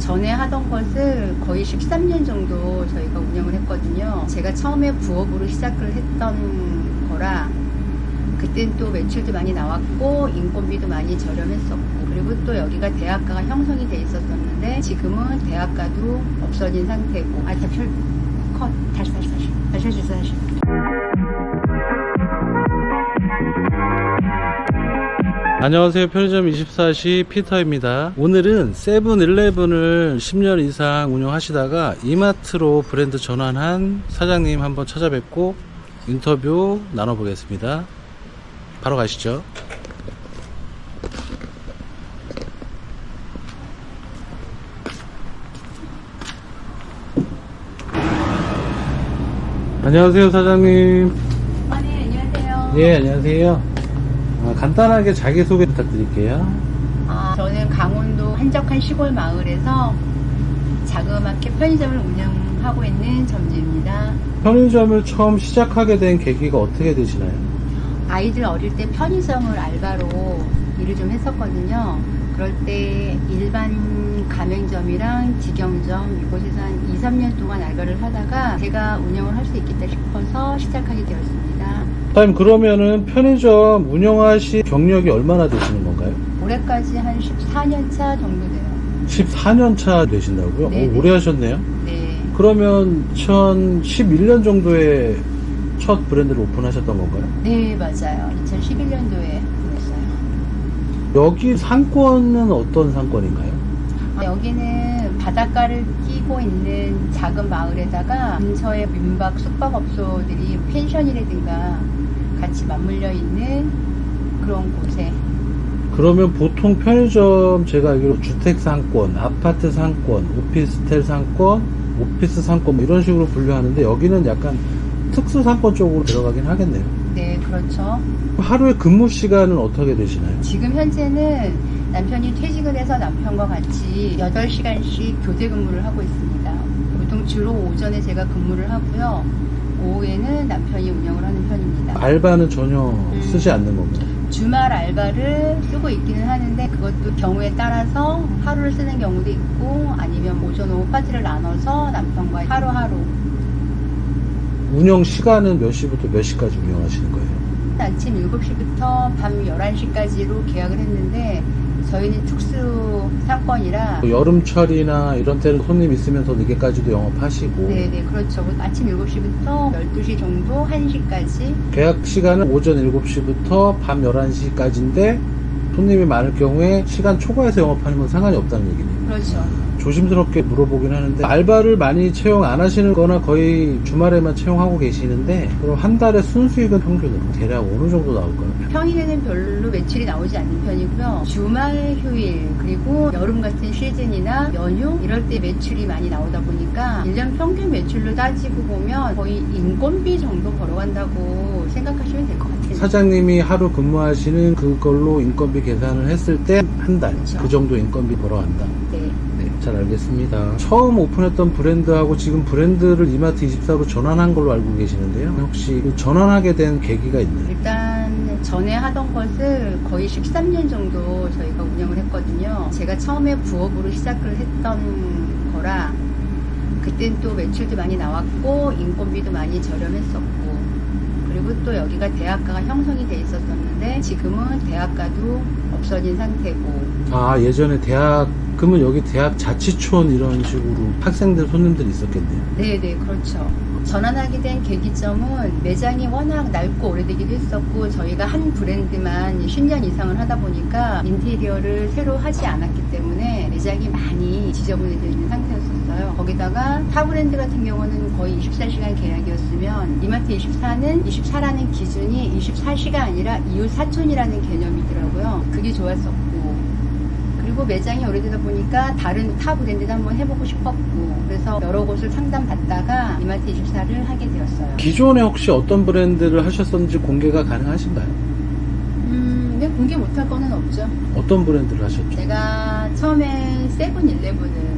전에 하던 것을 거의 13년 정도 저희가 운영을 했거든요. 제가 처음에 부업으로 시작을 했던 거라 그땐 또 매출도 많이 나왔고 인건비도 많이 저렴했었고, 그리고 또 여기가 대학가가 형성이 돼 있었었는데 지금은 대학가도 없어진 상태고. 대표 컷 다시 해주세요. 안녕하세요. 편의점 24시 피터입니다. 오늘은 세븐일레븐을 10년 이상 운영하시다가 이마트로 브랜드 전환한 사장님 한번 찾아뵙고 인터뷰 나눠보겠습니다. 바로 가시죠. 안녕하세요, 사장님. 네, 안녕하세요. 예, 안녕하세요. 간단하게 자기소개 부탁드릴게요. 저는 강원도 한적한 시골 마을에서 자그맣게 편의점을 운영하고 있는 점주입니다. 편의점을 처음 시작하게 된 계기가 어떻게 되시나요? 아이들 어릴 때 편의점을 알바로 일을 좀 했었거든요. 그럴 때 일반 가맹점이랑 직영점 이곳에서 한 2, 3년 동안 알바를 하다가 제가 운영을 할 수 있겠다 싶어서 시작하게 되었습니다. 사장님, 그러면은 편의점 운영하신 경력이 얼마나 되시는 건가요? 올해까지 한 14년 차 정도 돼요. 14년 차 되신다고요? 네네. 오, 오래 하셨네요. 네. 그러면 2011년 정도에 첫 브랜드를 오픈하셨던 건가요? 네, 맞아요. 2011년도에 그랬어요. 여기 상권은 어떤 상권인가요? 여기는 바닷가를 끼고 있는 작은 마을에다가 근처에 민박 숙박업소들이 펜션이라든가 같이 맞물려 있는 그런 곳에. 그러면 보통 편의점 제가 알기로 주택 상권, 아파트 상권, 오피스텔 상권, 오피스 상권 이런 식으로 분류하는데 여기는 약간 특수 상권 쪽으로 들어가긴 하겠네요. 네, 그렇죠. 하루에 근무 시간은 어떻게 되시나요? 지금 현재는 남편이 퇴직을 해서 남편과 같이 8시간씩 교대 근무를 하고 있습니다. 보통 주로 오전에 제가 근무를 하고요. 오후에는 남편이 운영을 하는 편입니다. 알바는 전혀 쓰지 않는 건가요? 주말 알바를 쓰고 있기는 하는데 그것도 경우에 따라서 하루를 쓰는 경우도 있고 아니면 오전 오후 파트를 나눠서 남편과 하루하루. 운영 시간은 몇 시부터 몇 시까지 운영하시는 거예요? 아침 7시부터 밤 11시까지로 계약을 했는데 저희는 특수 상권이라. 여름철이나 이런 때는 손님 있으면 더 늦게까지도 영업하시고. 네네, 그렇죠. 아침 7시부터 12시 정도 1시까지. 계약 시간은 오전 7시부터 밤 11시까지인데 손님이 많을 경우에 시간 초과해서 영업하는 건 상관이 없다는 얘기네요. 그렇죠. 조심스럽게 물어보긴 하는데 알바를 많이 채용 안 하시는 거나 거의 주말에만 채용하고 계시는데 그럼 한 달에 순수익은 평균으로 대략 어느 정도 나올까요? 평일에는 별로 매출이 나오지 않는 편이고요. 주말 휴일 그리고 여름 같은 시즌이나 연휴 이럴 때 매출이 많이 나오다 보니까 1년 평균 매출로 따지고 보면 거의 인건비 정도 벌어간다고 생각하시면 될 것 같아요. 사장님이 하루 근무하시는 그걸로 인건비 계산을 했을 때 한 달 그렇죠. 그 정도 인건비 벌어간다. 네. 네, 잘 알겠습니다. 처음 오픈했던 브랜드하고 지금 브랜드를 이마트24로 전환한 걸로 알고 계시는데요. 혹시 전환하게 된 계기가 있나요? 일단 전에 하던 것을 거의 13년 정도 저희가 운영을 했거든요. 제가 처음에 부업으로 시작을 했던 거라 그땐 또 매출도 많이 나왔고 인건비도 많이 저렴했었고, 그리고 또 여기가 대학가가 형성이 돼 있었었는데 지금은 대학가도 없어진 상태고. 예전에 그러면 여기 대학 자치촌 이런 식으로 학생들 손님들이 있었겠네요. 네네, 그렇죠. 전환하게 된 계기점은 매장이 워낙 낡고 오래되기도 했었고 저희가 한 브랜드만 10년 이상을 하다 보니까 인테리어를 새로 하지 않았기 때문에 매장이 많이 지저분해져 있는 상태였었어요. 거기다가 타 브랜드 같은 경우는 거의 24시간 계약이었으면 이마트24는 24라는 기준이 24시가 아니라 이웃 사촌이라는 개념이더라고요. 그게 좋았었고, 그리고 매장이 오래되다 보니까 다른 타 브랜드도 한번 해보고 싶었고, 그래서 여러 곳을 상담받다가 이마트24를 하게 되었어요. 기존에 혹시 어떤 브랜드를 하셨었는지 공개가 가능하신가요? 네, 공개 못할 거는 없죠. 어떤 브랜드를 하셨죠? 제가 처음에 세븐일레븐을.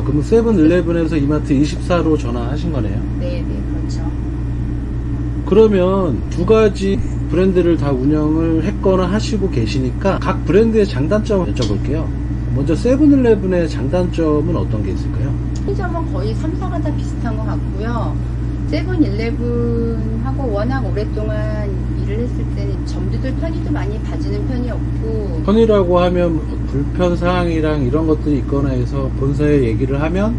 그럼 세븐일레븐에서 이마트24로 전환하신 거네요? 네네, 그렇죠. 그러면 두 가지 브랜드를 다 운영을 했거나 하시고 계시니까 각 브랜드의 장단점을 여쭤볼게요. 먼저 세븐일레븐의 장단점은 어떤 게 있을까요? 편의점은 거의 3, 4가 다 비슷한 것 같고요. 세븐일레븐하고 워낙 오랫동안 일을 했을 때는 점주들 편의도 많이 봐주는 편이었고, 편의라고 하면 불편사항이랑 이런 것들이 있거나 해서 본사에 얘기를 하면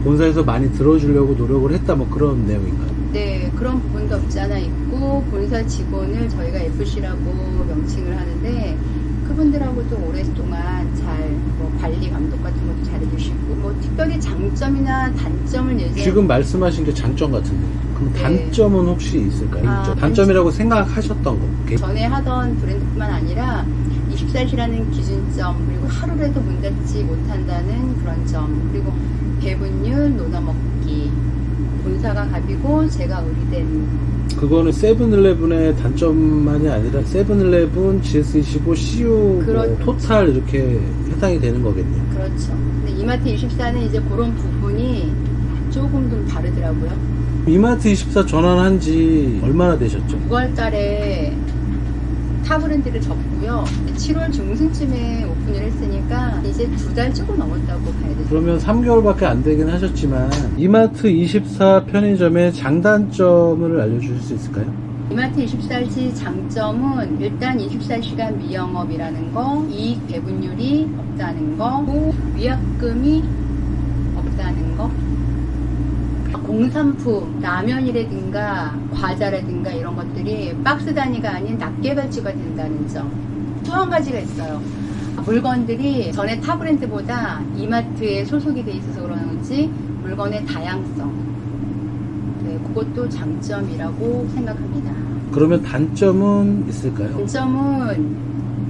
본사에서 많이 들어주려고 노력을 했다, 뭐 그런 내용인가요? 네, 그런 부분도 없지 않아 있고, 본사 직원을 저희가 FC라고 명칭을 하는데, 그분들하고도 오랫동안 잘 관리 감독 같은 것도 잘해주시고, 특별히 장점이나 단점을 지금 말씀하신 게 장점 같은데, 그럼 네. 단점은 혹시 있을까요? 단점이라고 생각하셨던 거. 전에 하던 브랜드뿐만 아니라 24시라는 기준점, 그리고 하루라도 문 닫지 못한다는 그런 점, 그리고 배분율, 나눠먹기, 본사가 갑이고 제가 의리된. 그거는 세븐일레븐의 단점만이 아니라 세븐일레븐, GS25, CU, 토탈 이렇게 해당이 되는 거겠네요. 그렇죠. 근데 이마트24는 이제 그런 부분이 조금 좀 다르더라고요. 이마트24 전환한 지 얼마나 되셨죠? 9월 달에 타 브랜드를 접고요. 7월 중순쯤에 오픈을 했으니까 이제 2달 조금 넘었다고 봐야 되죠. 그러면 3개월밖에 안 되긴 하셨지만 이마트24 편의점의 장단점을 알려주실 수 있을까요? 이마트24시 장점은 일단 24시간 미영업이라는 거, 이익 배분율이 없다는 거, 위약금이 없다는 거, 공산품, 라면이라든가 과자라든가 이런 것들이 박스 단위가 아닌 낱개 발주가 된다는 점. 또 한 가지가 있어요. 물건들이 전에 타 브랜드보다 이마트에 소속이 돼 있어서 그런지 물건의 다양성. 네, 그것도 장점이라고 생각합니다. 그러면 단점은 있을까요? 단점은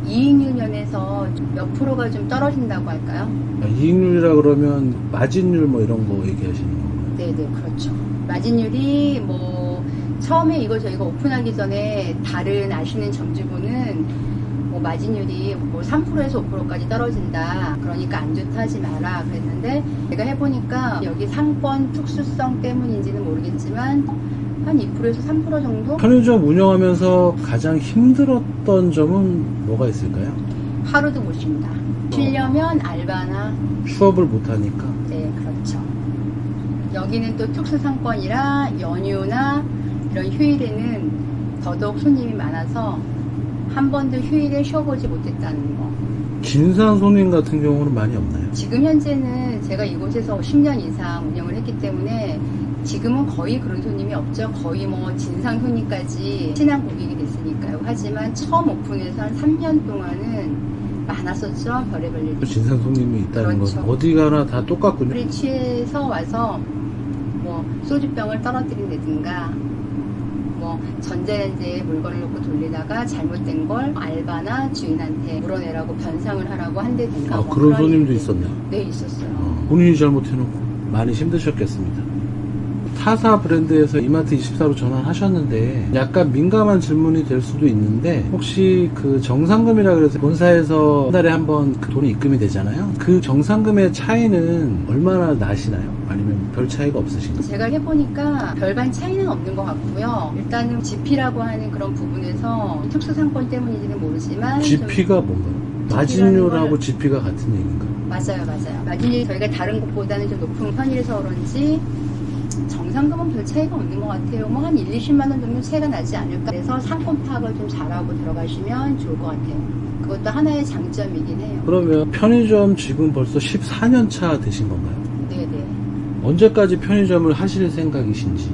이익률 면에서 몇 프로가 좀 떨어진다고 할까요? 이익률이라 그러면 마진율 뭐 이런 거 얘기하시는 건가요? 네네, 그렇죠. 마진율이 처음에 이거 저희가 오픈하기 전에 다른 아시는 점주분은 마진율이 3%에서 5%까지 떨어진다. 그러니까 안 좋다 하지 마라. 그랬는데 제가 해보니까 여기 상권 특수성 때문인지는 모르겠지만 한 2%에서 3% 정도? 편의점 운영하면서 가장 힘들었던 점은 뭐가 있을까요? 하루도 못 쉰다. 쉬려면 알바나. 휴업을 못하니까. 네, 그렇죠. 여기는 또 특수상권이라 연휴나 이런 휴일에는 더더욱 손님이 많아서 한 번도 휴일에 쉬어보지 못했다는 거. 진상 손님 같은 경우는 많이 없나요? 지금 현재는 제가 이곳에서 10년 이상 운영을 했기 때문에 지금은 거의 그런 손님이 없죠. 거의 진상 손님까지 친한 고객이 됐으니까요. 하지만 처음 오픈해서 한 3년 동안은 많았었죠. 별의별 일이. 진상 손님이 있다는 그렇죠. 건 어디 가나 다 똑같군요. 술이 취해서 와서 소주병을 떨어뜨린다든가 전자레인지에 물건을 놓고 돌리다가 잘못된 걸 알바나 주인한테 물어내라고 변상을 하라고 한다든가. 그런 손님도 있었나요? 네, 있었어요. 본인이 잘못해놓고 많이 힘드셨겠습니다. 타사 브랜드에서 이마트24로 전환하셨는데 약간 민감한 질문이 될 수도 있는데 혹시 그 정상금이라 그래서 본사에서 한 달에 한 번 그 돈이 입금이 되잖아요. 그 정상금의 차이는 얼마나 나시나요? 아니면 별 차이가 없으신가요? 제가 해보니까 별반 차이는 없는 것 같고요. 일단은 GP라고 하는 그런 부분에서 특수상권 때문인지는 모르지만 GP가 뭔가요? 마진율하고 GP가 같은 얘기인가요? 맞아요. 마진율이 저희가 다른 곳보다는 좀 높은 편이라서 그런지 정상금은 별 차이가 없는 것 같아요. 한 1, 20만 원 정도 차이가 나지 않을까. 그래서 상권 파악을 좀 잘하고 들어가시면 좋을 것 같아요. 그것도 하나의 장점이긴 해요. 그러면 편의점 지금 벌써 14년 차 되신 건가요? 네네. 언제까지 편의점을 하실 생각이신지?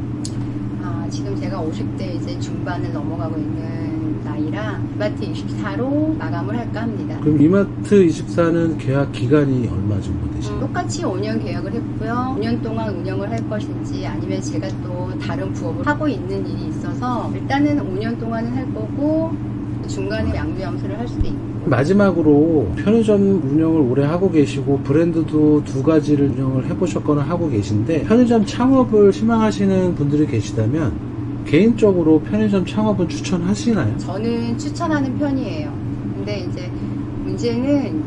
지금 제가 50대 이제 중반을 넘어가고 있는 나이라 이마트24로 마감을 할까 합니다. 그럼 이마트24는 계약 기간이 얼마 정도 되신가요? 똑같이 5년 계약을 했고요. 5년 동안 운영을 할 것인지 아니면 제가 또 다른 부업을 하고 있는 일이 있어서 일단은 5년 동안은 할 거고 중간에 양도양수를 할 수도 있고. 마지막으로 편의점 운영을 오래 하고 계시고 브랜드도 2가지를 운영을 해보셨거나 하고 계신데 편의점 창업을 희망하시는 분들이 계시다면 개인적으로 편의점 창업은 추천하시나요? 저는 추천하는 편이에요. 근데 이제 문제는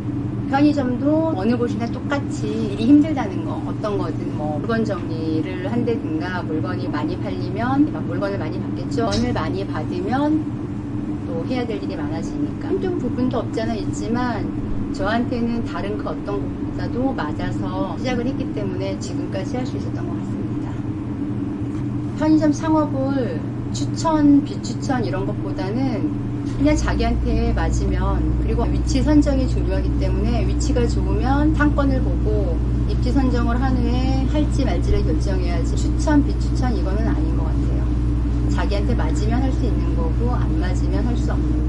편의점도 어느 곳이나 똑같이 일이 힘들다는 거. 어떤 거든 물건 정리를 한다든가 물건이 많이 팔리면 물건을 많이 받겠죠. 물건을 많이 받으면 또 해야 될 일이 많아지니까 힘든 부분도 없지 않아 있지만 저한테는 다른 그 어떤 것보다도 맞아서 시작을 했기 때문에 지금까지 할 수 있었던 것 같습니다. 편의점 창업을 추천, 비추천 이런 것보다는 그냥 자기한테 맞으면, 그리고 위치 선정이 중요하기 때문에 위치가 좋으면 상권을 보고 입지 선정을 한 후에 할지 말지를 결정해야지 추천, 비추천 이거는 아닌 것 같아요. 자기한테 맞으면 할 수 있는 거고 안 맞으면 할 수 없는 거고.